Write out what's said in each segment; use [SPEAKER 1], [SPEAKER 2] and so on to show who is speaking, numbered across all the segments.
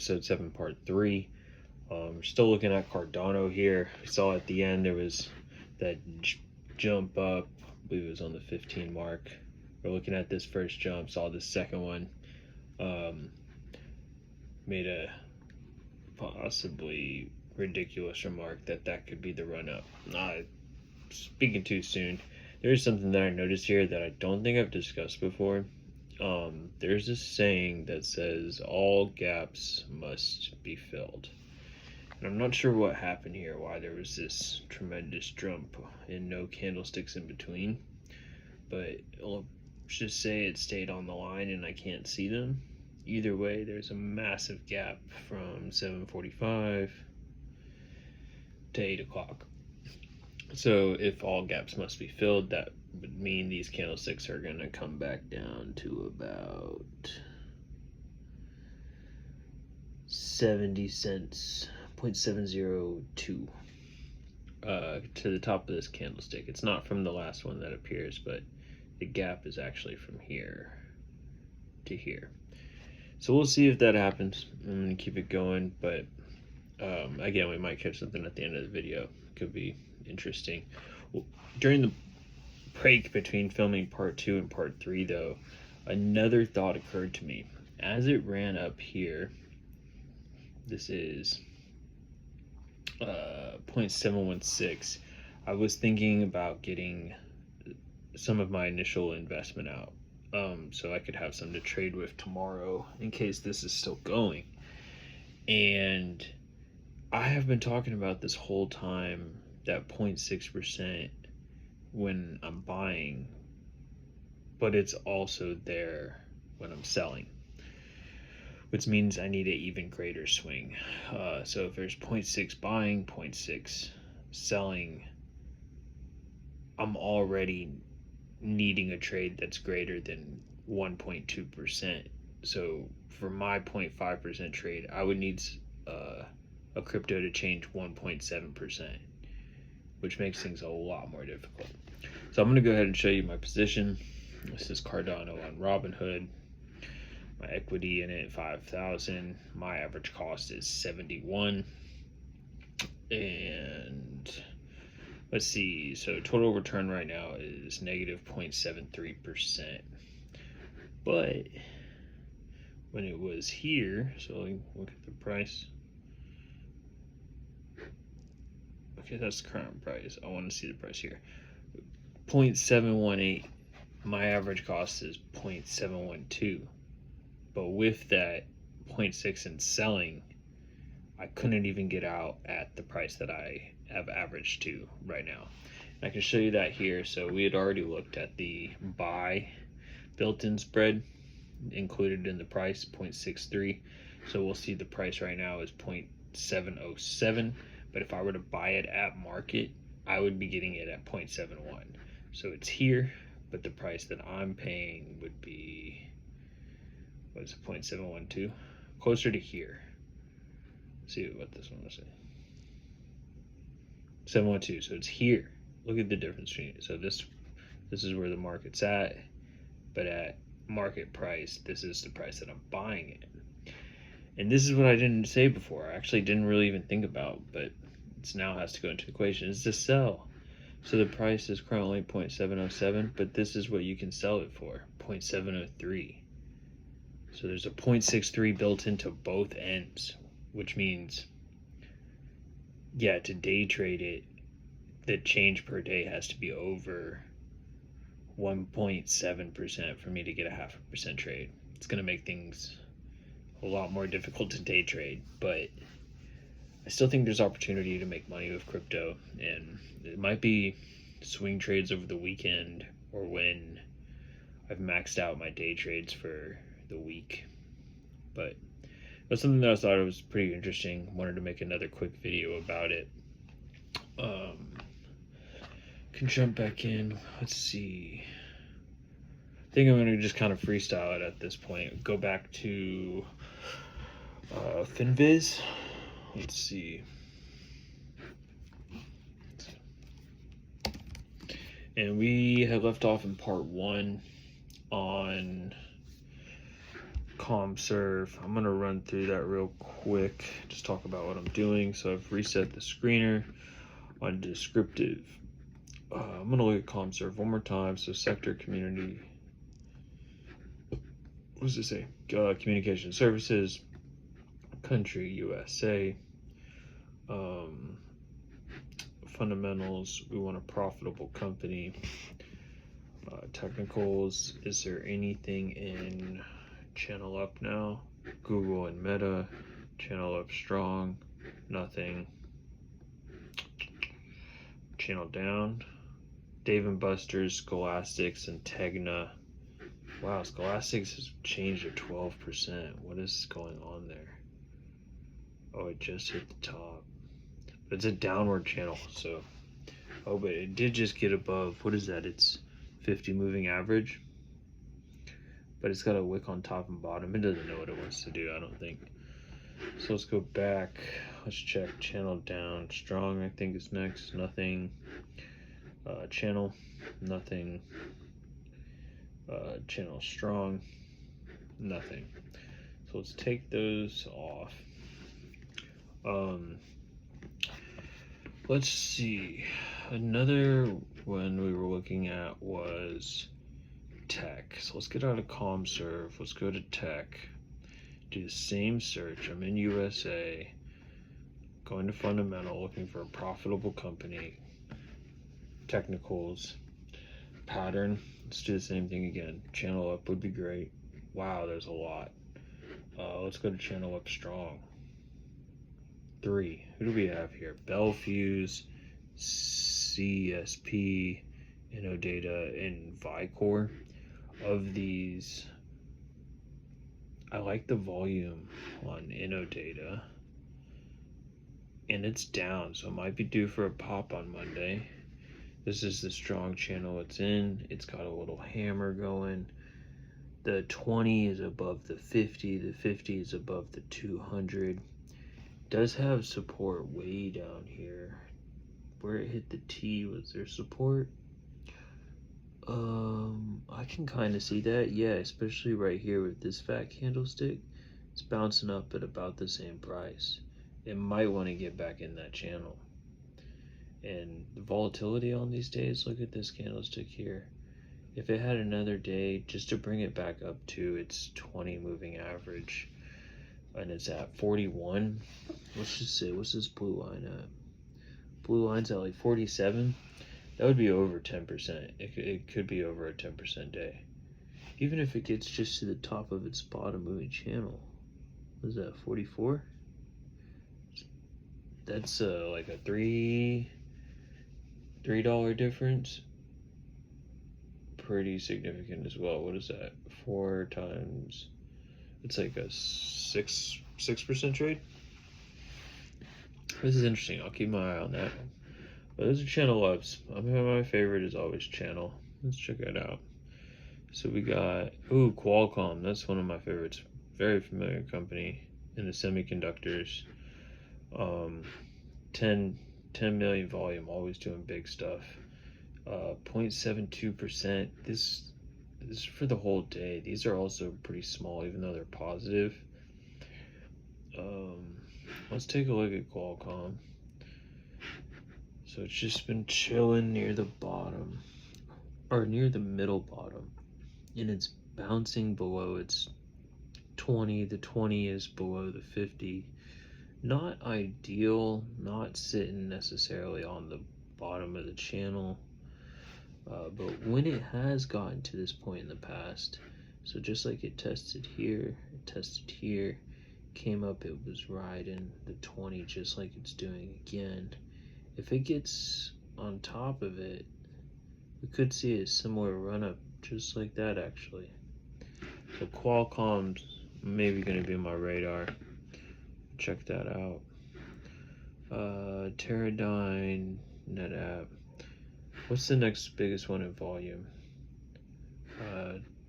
[SPEAKER 1] episode 7 part 3. We're still looking at Cardano here. We saw at the end there was that jump up, I believe it was on the 15 mark. We're looking at this first jump, saw the second one, made a possibly ridiculous remark that could be the run up. Speaking too soon. There is something that I noticed here that I don't think I've discussed before. There's this saying that says all gaps must be filled. And I'm not sure what happened here, why there was this tremendous jump and no candlesticks in between. But let's just say it stayed on the line and I can't see them. Either way, there's a massive gap from 7:45 to 8 o'clock. So if all gaps must be filled, that would mean these candlesticks are going to come back down to about 70 cents, 0.702 to the top of this candlestick. It's not from the last one that appears, but the gap is actually from here to here. So we'll see if that happens. I'm going to keep it going, but again, we might catch something at the end of the video. Could be interesting. Well, during the break between filming part 2 and part 3 though, another thought occurred to me. As it ran up here, this is 0.716, I was thinking about getting some of my initial investment out, so I could have some to trade with tomorrow in case this is still going. And I have been talking about this whole time that 0.6% when I'm buying, but it's also there when I'm selling, which means I need an even greater swing. So if there's 0.6 buying, 0.6 selling, I'm already needing a trade that's greater than 1.2%. So for my 0.5% trade, I would need a crypto to change 1.7%, which makes things a lot more difficult. So I'm going to go ahead and show you my position. This is Cardano on Robinhood. My equity in it 5,000. My average cost is 71. And let's see. So total return right now is negative 0.73%. But when it was here, so look at the price. Okay, that's the current price. I want to see the price here. 0.718. My average cost is 0.712. But with that 0.6 in selling, I couldn't even get out at the price that I have averaged to right now. And I can show you that here. So we had already looked at the buy built-in spread included in the price, 0.63. So we'll see the price right now is 0.707. But if I were to buy it at market, I would be getting it at 0.71. So it's here, but the price that I'm paying would be, what is it, 0.712? Closer to here. Let's see what this one will say. 712, so it's here. Look at the difference between it. So this is where the market's at, but at market price, this is the price that I'm buying it. And this is what I didn't say before. I actually didn't really even think about, but it now has to go into the equation. It's to sell. So the price is currently 0.707, but this is what you can sell it for, 0.703. So there's a 0.63 built into both ends, which means, yeah, to day trade it, the change per day has to be over 1.7% for me to get a 0.5% trade. It's going to make things a lot more difficult to day trade, but I still think there's opportunity to make money with crypto, and it might be swing trades over the weekend or when I've maxed out my day trades for the week. But that's something that I thought was pretty interesting. Wanted to make another quick video about it. Can jump back in. Let's see. I think I'm going to just kind of freestyle it at this point. Go back to FinViz. Let's see. And we had left off in part 1 on ComServe. I'm gonna run through that real quick, just talk about what I'm doing. So I've reset the screener on descriptive. I'm gonna look at ComServe one more time. So sector, community, what does it say? Communication services, country, USA. Fundamentals, we want a profitable company. Technicals, is there anything in channel up now? Google and Meta, channel up strong, nothing. Channel down, Dave and Buster's, Scholastics, and Tegna. Wow, Scholastics has changed to 12%. What is going on there? Oh, it just hit the top. But it's a downward channel, so. Oh, but it did just get above, what is that? It's 50 moving average. But it's got a wick on top and bottom. It doesn't know what it wants to do, I don't think. So let's go back. Let's check channel down. Strong, I think, is next. Nothing. Channel, nothing. Channel strong, nothing. So let's take those off. Let's see. Another one we were looking at was tech. So let's get out of ComServe. Let's go to tech. Do the same search. I'm in USA. Going to fundamental, looking for a profitable company. Technicals. Pattern. Let's do the same thing again. Channel up would be great. Wow, there's a lot. Let's go to channel up strong. 3. Who do we have here? Belfuse, CSP, InnoData, and Vicor. Of these, I like the volume on InnoData, and it's down, so it might be due for a pop on Monday. This is the strong channel it's in. It's got a little hammer going. The 20 is above the 50. The 50 is above the 200. Does have support way down here. Where it hit the T, was there support? I can kind of see that. Yeah, especially right here with this fat candlestick. It's bouncing up at about the same price. It might want to get back in that channel. And the volatility on these days, look at this candlestick here. If it had another day, just to bring it back up to its 20 moving average, and it's at 41, let's just say, what's this blue line at? Blue line's at like 47. That would be over 10%. It could be over a 10% day. Even if it gets just to the top of its bottom moving channel. What is that, 44? That's like a $3 difference. Pretty significant as well. What is that? 4 times, it's like a 6% trade. This is interesting. I'll keep my eye on that. But those are channel ups. My favorite is always channel. Let's check that out. So we got, Qualcomm. That's one of my favorites. Very familiar company in the semiconductors. 10 million volume, always doing big stuff. 0.72%. This is for the whole day. These are also pretty small, even though they're positive. Let's take a look at Qualcomm. So it's just been chilling near the bottom, or near the middle bottom, and it's bouncing below its 20. The 20 is below the 50. Not ideal, not sitting necessarily on the bottom of the channel, but when it has gotten to this point in the past, so just like it tested here, came up, it was riding the 20 just like it's doing again. If it gets on top of it, we could see a similar run up just like that actually. So Qualcomm's maybe going to be on my radar. Check that out. Teradyne, NetApp. What's the next biggest one in volume?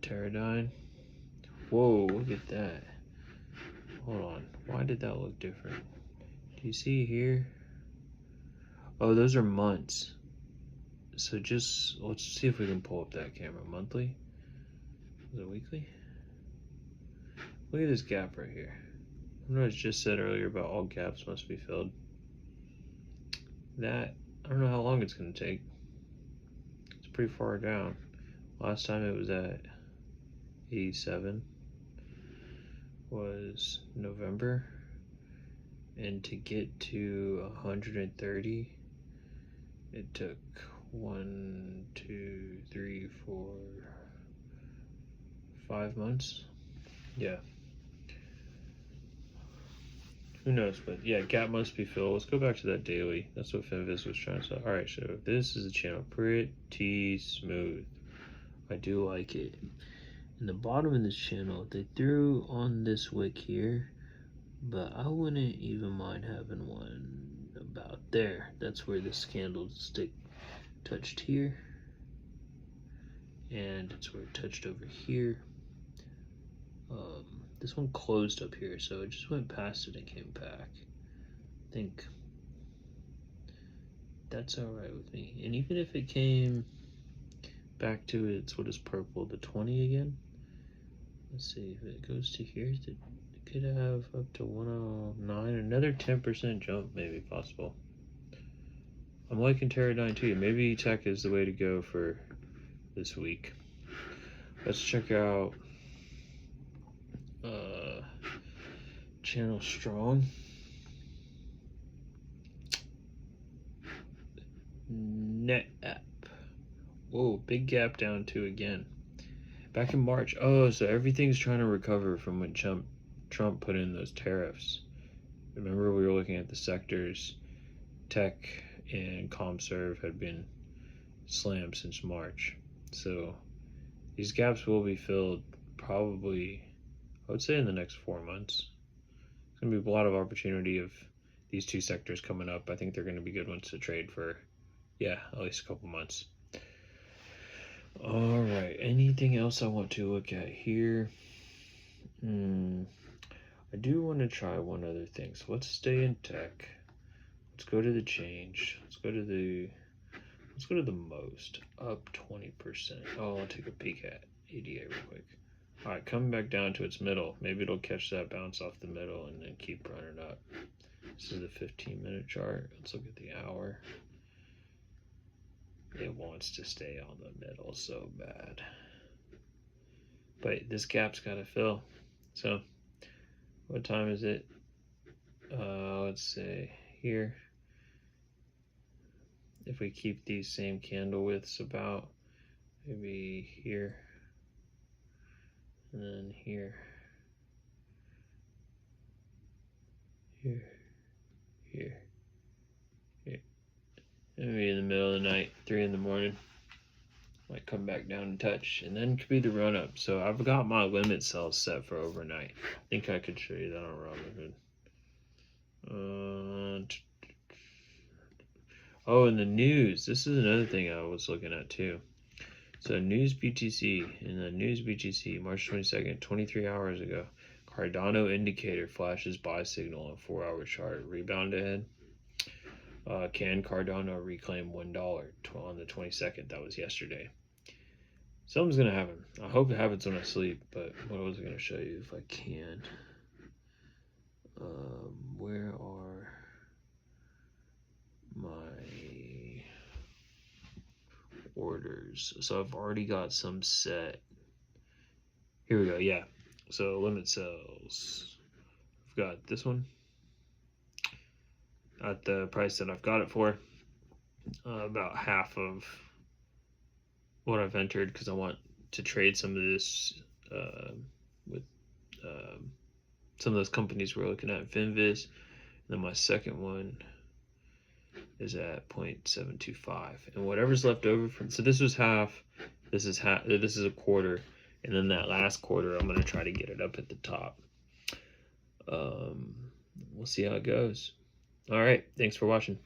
[SPEAKER 1] Teradyne. Whoa, look at that. Hold on. Why did that look different? Do you see here? Oh, those are months. So just, let's see if we can pull up that camera. Monthly? Is it weekly? Look at this gap right here. I know I just said earlier about all gaps must be filled. That, I don't know how long it's going to take. It's pretty far down. Last time it was at 87 was November. And to get to 130, it took 1, 2, 3, 4, 5 months. Yeah. Who knows, but yeah, gap must be filled. Let's go back to that daily. That's what Finviz was trying to say. All right, so this is the channel, pretty smooth. I do like it. In the bottom of this channel, they threw on this wick here, but I wouldn't even mind having one about there. That's where this candlestick touched here, and it's where it touched over here. This one closed up here, so it just went past it and came back. I think that's all right with me. And even if it came back to its, what is purple, the 20 again? Let's see, if it goes to here, it could have up to 109, another 10% jump maybe possible. I'm liking Teradyne too. Maybe tech is the way to go for this week. Let's check out channel strong. Net app. Whoa, big gap down to again. Back in March. Oh, so everything's trying to recover from when Trump put in those tariffs. Remember, we were looking at the sectors. Tech and ComServe had been slammed since March. So these gaps will be filled probably, I would say, in the next 4 months. There's going to be a lot of opportunity of these two sectors coming up. I think they're going to be good ones to trade for, yeah, at least a couple months. All right, anything else I want to look at here? I do want to try one other thing. So let's stay in tech. Let's go to the change. Let's go to the most, up 20%. Oh, I'll take a peek at ADA real quick. All right, coming back down to its middle. Maybe it'll catch that bounce off the middle and then keep running up. This is the 15-minute chart. Let's look at the hour. It wants to stay on the middle so bad. But this gap's got to fill. So what time is it? Let's say here. If we keep these same candle widths about, maybe here, and then here, here, here, here. Maybe in the middle of the night, 3 in the morning. Might come back down and touch, and then it could be the run up. So I've got my limit sell set for overnight. I think I could show you that on Robinhood. Oh, and the news. This is another thing I was looking at too. So news BTC, in the news BTC, March 22nd, 23 hours ago, Cardano indicator flashes buy signal on 4-hour chart. Rebound ahead. Can Cardano reclaim $1 on the 22nd? That was yesterday. Something's going to happen. I hope it happens when I sleep, but what was I going to show you if I can? Where are my orders? So I've already got some set. Here we go. Yeah. So limit sells. I've got this one at the price that I've got it for. About half of what I've entered because I want to trade some of this with some of those companies we're looking at, Finviz. And then my second one is at 0.725, and whatever's left over from, so this was half, this is a quarter, and then that last quarter I'm going to try to get it up at the top. We'll see how it goes. All right, thanks for watching.